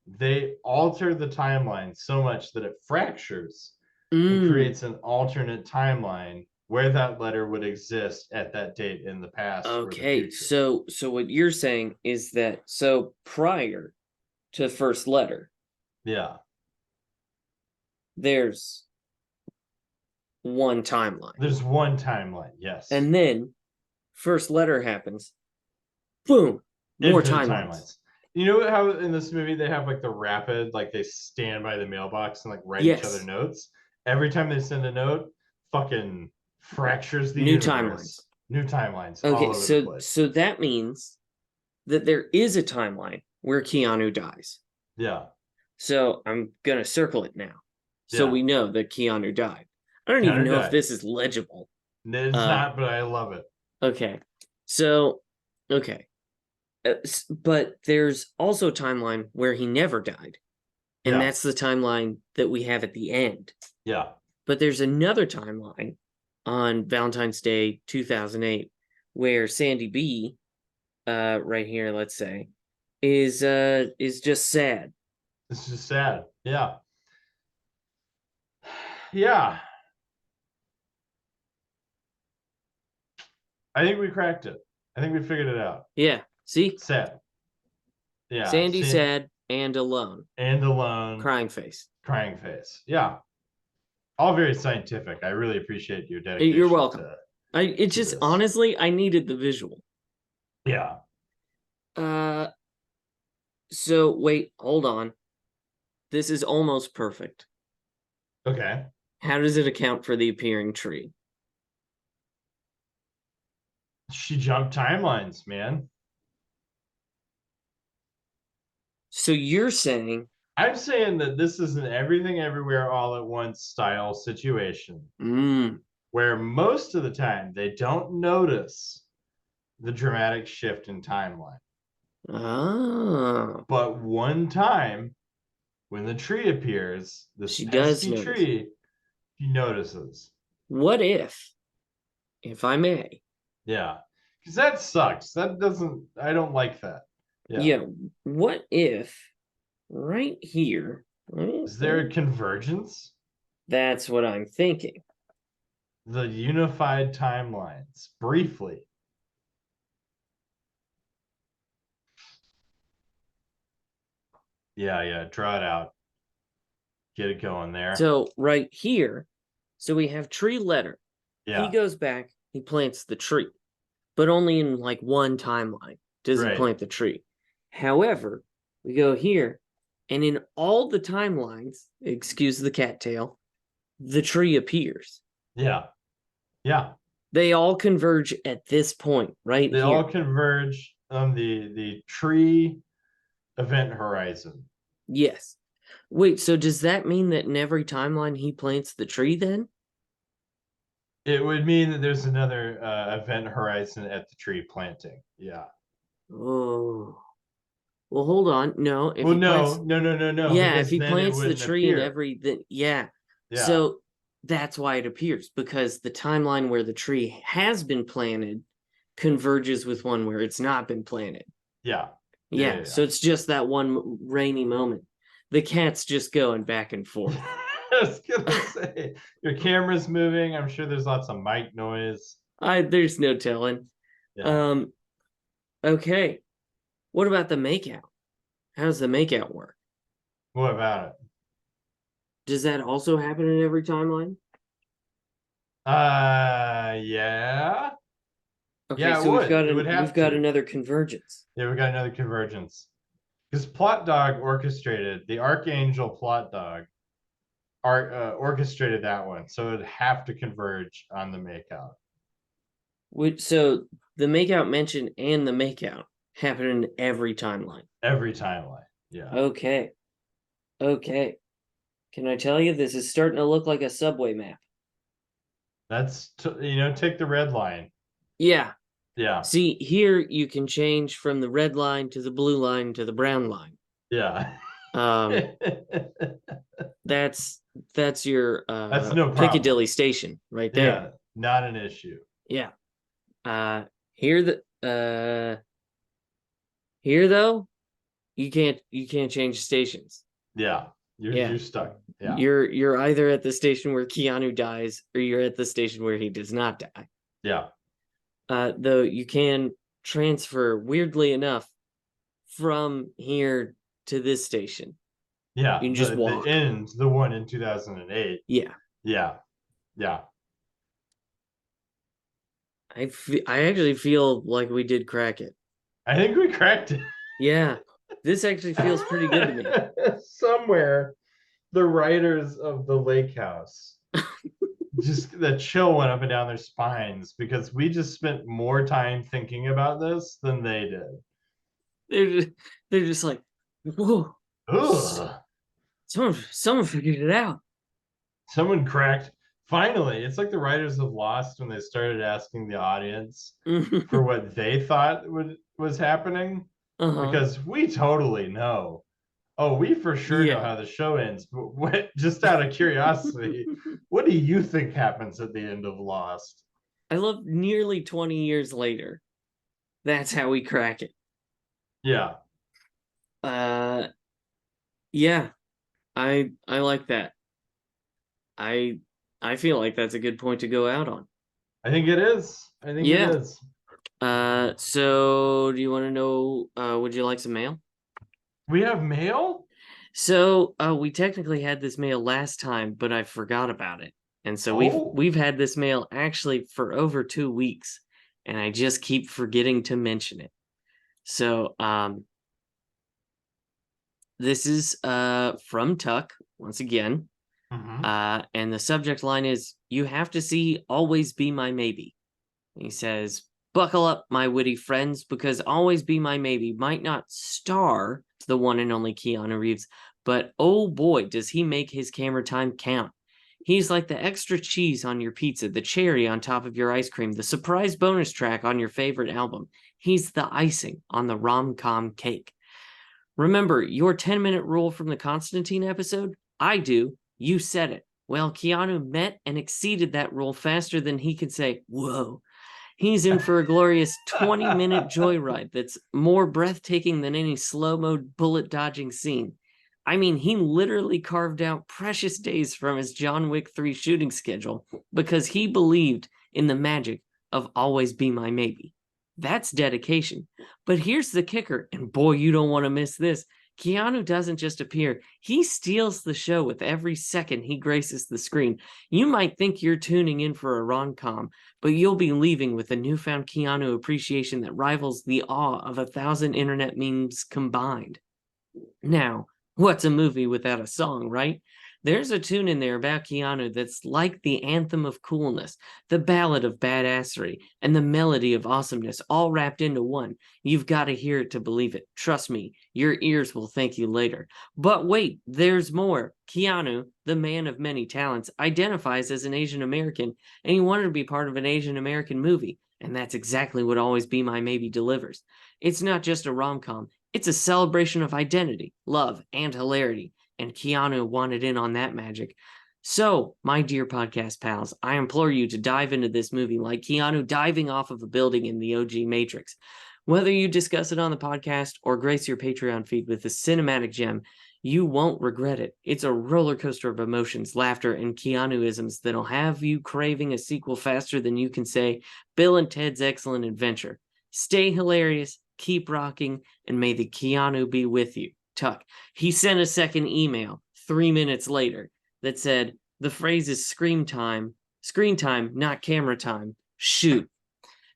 they alter the timeline so much that it fractures and creates an alternate timeline where that letter would exist at that date in the past. Okay, or the future. So what you're saying is that prior to the first letter, there's one timeline. There's one timeline, yes. And then first letter happens, boom, more timelines. You know how in this movie they have like the rapid, like they stand by the mailbox and like write each other notes? Every time they send a note, fucking fractures the universe. New timelines. Okay, all over the place. So that means that there is a timeline where Keanu dies. Yeah. So I'm gonna circle it now. So we know that Keanu died. I don't even know if this is legible. It's not, but I love it. Okay. So, okay. But there's also a timeline where he never died. And that's the timeline that we have at the end. Yeah. But there's another timeline on Valentine's Day 2008 where Sandy B right here, let's say, is just sad. It's just sad. Yeah. Yeah. I think we cracked it. I think we figured it out. Yeah. See? Sad. Yeah. Sandy sad and alone. And alone. Crying face. Crying face. Yeah. All very scientific. I really appreciate your dedication. You're welcome. It's just this. Honestly, I needed the visual. Yeah. So wait, hold on. This is almost perfect. Okay. How does it account for the appearing tree? She jumped timelines, man. So you're saying... I'm saying that this is an everything everywhere all at once style situation. Where most of the time they don't notice the dramatic shift in timeline. Oh. But one time when the tree appears, this pesky tree, he notices. What if I may? Yeah. Because that sucks. That doesn't, I don't like that. Yeah. What if right here? Is there a convergence? That's what I'm thinking. The unified timelines, briefly. Yeah, draw it out. Get it going there. So right here, so we have tree letter. Yeah. He goes back, he plants the tree, but only in like one timeline does he plant the tree. However, we go here, and in all the timelines, excuse the cattail, the tree appears. Yeah. They all converge at this point, right? They all converge on the tree event horizon. Yes. Wait, so does that mean that in every timeline he plants the tree then? It would mean that there's another event horizon at the tree planting. Yeah. Oh. Well, hold on. No. No. Yeah, if he plants the tree in every... Yeah. So that's why it appears, because the timeline where the tree has been planted converges with one where it's not been planted. Yeah. So it's just that one rainy moment. The cat's just going back and forth. I was gonna say, your camera's moving. I'm sure there's lots of mic noise. There's no telling. Yeah. Okay. What about the makeout? How does the makeout work? What about it? Does that also happen in every timeline? Yeah. Okay, yeah, so we've got another convergence. Yeah, we got another convergence. Because Plot Dog orchestrated, the Archangel Plot Dog orchestrated that one. So it'd have to converge on the makeout. So the makeout mention and the makeout happen in every timeline. Every timeline, yeah. Okay. Can I tell you, this is starting to look like a subway map. That's, take the red line. Yeah. Yeah. See, here you can change from the red line to the blue line to the brown line. Yeah. That's your that's no problem. Piccadilly station right there. Yeah, not an issue. Yeah. Here though, you can't change stations. Yeah. You're stuck. Yeah. You're either at the station where Keanu dies or you're at the station where he does not die. Yeah. Though you can transfer, weirdly enough, from here to this station. Yeah. You can just walk. The one in 2008. Yeah. I actually feel like we did crack it. I think we cracked it. Yeah. This actually feels pretty good to me. Somewhere, the writers of the Lake House, just the chill went up and down their spines because we just spent more time thinking about this than they did. They're just like, whoa. Ugh. Someone figured it out. Someone cracked. Finally, it's like the writers of Lost when they started asking the audience for what they thought was happening. Because we totally know. Oh, we for sure know how the show ends. But just out of curiosity, what do you think happens at the end of Lost? I love nearly 20 years later That's how we crack it. Yeah. Yeah. I like that. I feel like that's a good point to go out on. I think it is. I think it Yeah. is. So do you want to know, would you like some mail? We have mail? So, we technically had this mail last time, but I forgot about it. And so we've had this mail actually for over 2 weeks, and I just keep forgetting to mention it. So, this is from Tuck once again. And the subject line is, "You have to see Always Be My Maybe." He says, "Buckle up, my witty friends, because Always Be My Maybe might not star the one and only Keanu Reeves, but oh boy, does he make his camera time count. He's like the extra cheese on your pizza, the cherry on top of your ice cream, the surprise bonus track on your favorite album. He's the icing on the rom-com cake. Remember your 10-minute rule from the Constantine episode? I do. You said it. Well, Keanu met and exceeded that rule faster than he could say, whoa. He's in for a glorious 20-minute joyride that's more breathtaking than any slow-mo bullet-dodging scene. I mean, he literally carved out precious days from his John Wick 3 shooting schedule because he believed in the magic of Always Be My Maybe. That's dedication. But here's the kicker, and boy, you don't want to miss this. Keanu doesn't just appear, he steals the show with every second he graces the screen. You might think you're tuning in for a rom-com, but you'll be leaving with a newfound Keanu appreciation that rivals the awe of 1,000 internet memes combined. Now, what's a movie without a song, right? There's a tune in there about Keanu that's like the anthem of coolness, the ballad of badassery, and the melody of awesomeness all wrapped into one. You've got to hear it to believe it. Trust me, your ears will thank you later. But wait, there's more. Keanu, the man of many talents, identifies as an Asian American, and he wanted to be part of an Asian American movie. And that's exactly what Always Be My Maybe delivers. It's not just a rom-com. It's a celebration of identity, love, and hilarity, and Keanu wanted in on that magic. So, my dear podcast pals, I implore you to dive into this movie like Keanu diving off of a building in the OG Matrix. Whether you discuss it on the podcast or grace your Patreon feed with a cinematic gem, you won't regret it. It's a roller coaster of emotions, laughter, and Keanu-isms that'll have you craving a sequel faster than you can say Bill and Ted's Excellent Adventure. Stay hilarious, keep rocking, and may the Keanu be with you. Tuck. He sent a second email 3 minutes later that said, the phrase is screen time, not camera time. Shoot.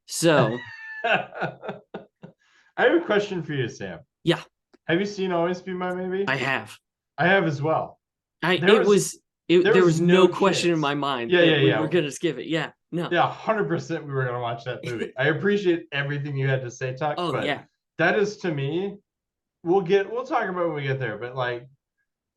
So. I have a question for you, Sam. Yeah. Have you seen Always Be My Maybe? I have. I have as well. There was no question in my mind that we were going to skip it. Yeah. No. Yeah, 100% we were going to watch that movie. I appreciate everything you had to say, Tuck. Oh, but yeah. That is, to me, we'll talk about it when we get there, but like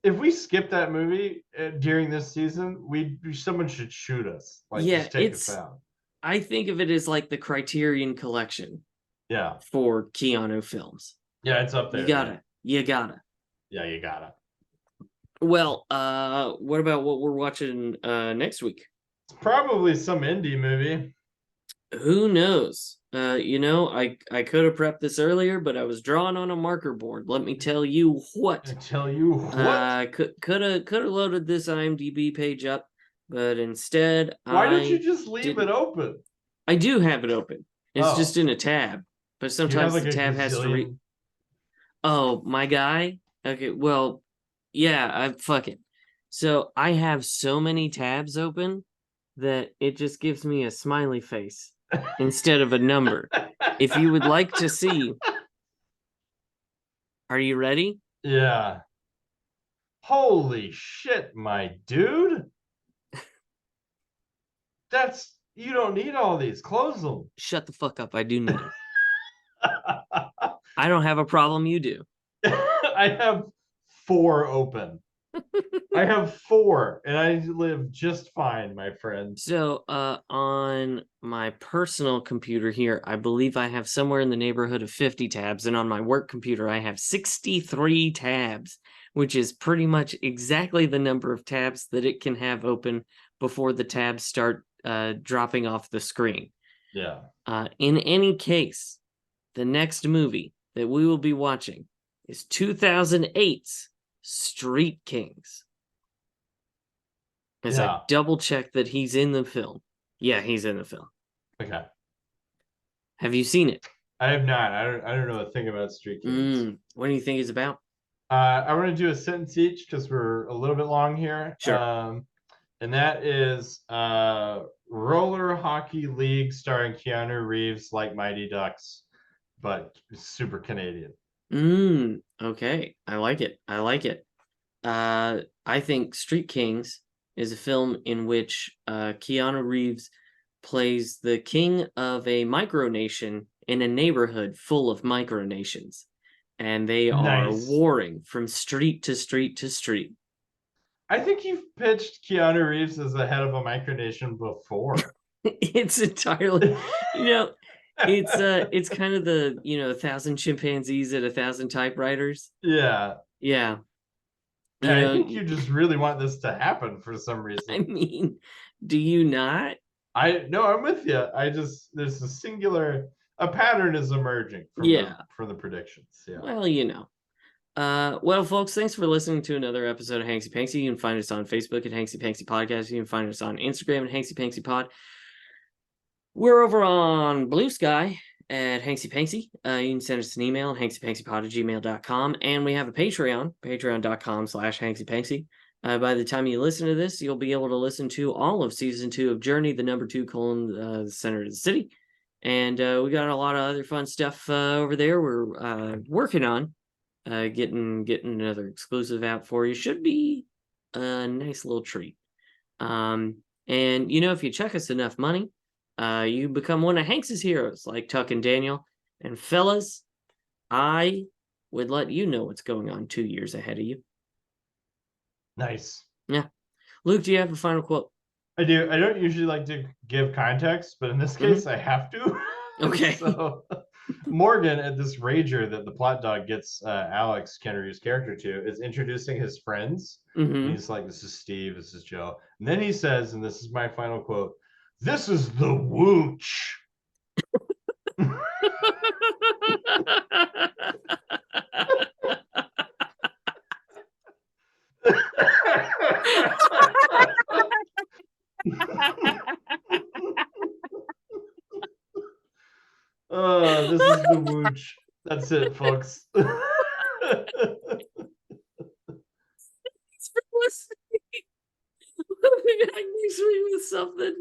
if we skip that movie during this season, someone should shoot us. Like, yeah, just take us out. I think of it as like the Criterion Collection. Yeah. For Keanu films. Yeah, it's up there. You gotta. Yeah, you gotta. Well, what about what we're watching next week? It's probably some indie movie. Who knows? I could have prepped this earlier, but I was drawing on a marker board. Let me tell you what. Could have loaded this IMDb page up, but instead, why don't you just leave it open? I do have it open. It's just in a tab, but sometimes the tab has to read. Oh, my guy. Okay, well, yeah, fuck it. So I have so many tabs open that it just gives me a smiley face instead of a number. If you would like to see, are you ready? Yeah. Holy shit, my dude. You don't need all these. Close them. Shut the fuck up. I do need them. I don't have a problem. You do. I have 4 open. I have 4, and I live just fine, my friend. So, on my personal computer here, I believe I have somewhere in the neighborhood of 50 tabs, and on my work computer, I have 63 tabs, which is pretty much exactly the number of tabs that it can have open before the tabs start dropping off the screen. Yeah. In any case, the next movie that we will be watching is 2008's Street Kings. As I double check that he's in the film. Yeah, he's in the film. Okay. Have you seen it? I have not. I don't know a thing about Street Kings. What do you think it's about? I want to do a sentence each because we're a little bit long here. Sure. And that is Roller Hockey League starring Keanu Reeves like Mighty Ducks, but super Canadian. Okay. I like it. I think Street Kings is a film in which Keanu Reeves plays the king of a micronation in a neighborhood full of micronations. And they are warring from street to street to street. I think you've pitched Keanu Reeves as the head of a micronation before. It's entirely, it's kind of the 1,000 chimpanzees at 1,000 typewriters. Yeah. Yeah. I think you just really want this to happen for some reason. I mean, do you not? No, I'm with you. There's a pattern is emerging from the predictions. Yeah. Well, well, folks, thanks for listening to another episode of Hanksy Panksy. You can find us on Facebook at Hanksy Panksy Podcast. You can find us on Instagram at Hanksy Panksy Pod. We're over on Blue Sky at Hanksy Panksy. You can send us an email at hanksypanksypod@gmail.com. And we have a Patreon, patreon.com/hanksypanksy. By the time you listen to this, you'll be able to listen to all of season 2 of Journey, the number 2 : the center of the city. And we got a lot of other fun stuff over there. We're working on getting another exclusive out for you. Should be a nice little treat. And if you check us enough money, you become one of Hanks's heroes, like Tuck and Daniel. And fellas, I would let you know what's going on 2 years ahead of you. Nice. Yeah. Luke, do you have a final quote? I do. I don't usually like to give context, but in this case, I have to. Okay. So Morgan, at this rager that the plot dog gets Alex, Keanu Reeves' character, to, is introducing his friends. And he's like, this is Steve, this is Joe. And then he says, and this is my final quote, "This is the wooch." This is the wooch. That's it, folks. Thanks for listening. We'll be back next week with something